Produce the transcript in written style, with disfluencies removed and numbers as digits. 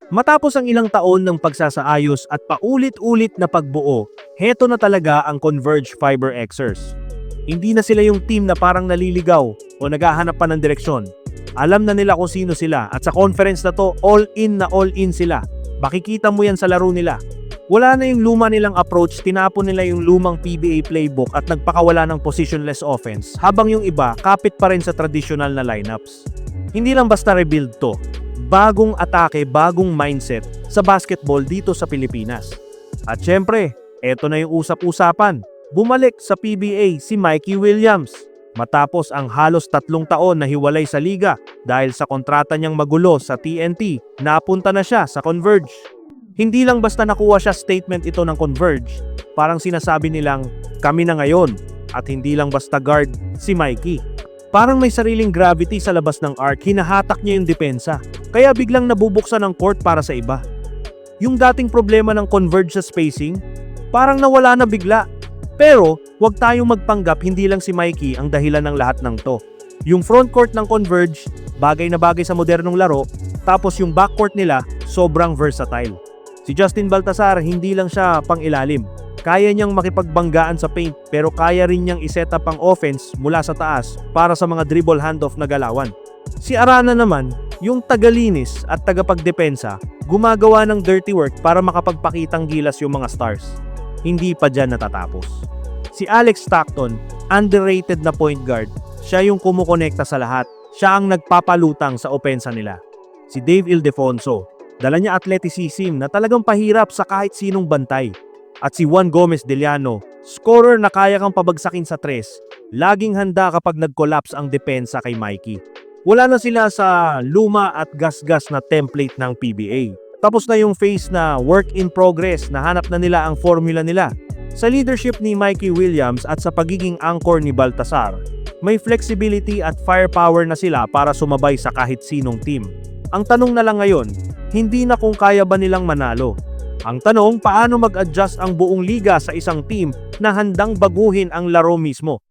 Matapos ang ilang taon ng pagsasaayos at paulit-ulit na pagbuo, heto na talaga ang Converge Fiber Xers. Hindi na sila yung team na parang naliligaw o naghahanap pa ng direksyon. Alam na nila kung sino sila at sa conference na to, all in sila. Makikita mo yan sa laro nila. Wala na yung luma nilang approach, tinapon nila yung lumang PBA playbook at nagpakawala ng positionless offense, habang yung iba kapit pa rin sa traditional na lineups. Hindi lang basta rebuild to. Bagong atake, bagong mindset sa basketball dito sa Pilipinas. At syempre, eto na yung usap-usapan. Bumalik sa PBA si Mikey Williams. Matapos ang halos 3 taon na hiwalay sa liga dahil sa kontrata niyang magulo sa TNT, napunta na siya sa Converge. Hindi lang basta nakuha siya statement ito ng Converge, parang sinasabi nilang kami na ngayon at hindi lang basta guard si Mikey. Parang may sariling gravity sa labas ng arc, hinahatak niya yung depensa, kaya biglang nabubuksan ang court para sa iba. Yung dating problema ng Converge sa spacing, parang nawala na bigla. Pero, wag tayong magpanggap hindi lang si Mikey ang dahilan ng lahat ng to. Yung frontcourt ng Converge, bagay na bagay sa modernong laro, tapos yung backcourt nila, sobrang versatile. Si Justin Baltasar, hindi lang siya pang ilalim. Kaya niyang makipagbanggaan sa paint, pero kaya rin niyang iset up ang offense mula sa taas para sa mga dribble handoff na galawan. Si Arana naman, yung tagalinis at tagapagdepensa, gumagawa ng dirty work para makapagpakitang gilas yung mga stars. Hindi pa dyan natatapos. Si Alex Stockton, underrated na point guard, siya yung kumukonekta sa lahat. Siya ang nagpapalutang sa opensa nila. Si Dave Ildefonso, dala niya athleticism na talagang pahirap sa kahit sinong bantay. At si Juan Gomez Deliano, scorer na kaya kang pabagsakin sa tres, laging handa kapag nag-collapse ang depensa kay Mikey. Wala na sila sa luma at gasgas na template ng PBA. Tapos na yung phase na work in progress, nahanap na nila ang formula nila. Sa leadership ni Mikey Williams at sa pagiging anchor ni Baltasar, may flexibility at firepower na sila para sumabay sa kahit sinong team. Ang tanong na lang ngayon, hindi na kung kaya ba nilang manalo. Ang tanong, paano mag-adjust ang buong liga sa isang team na handang baguhin ang laro mismo?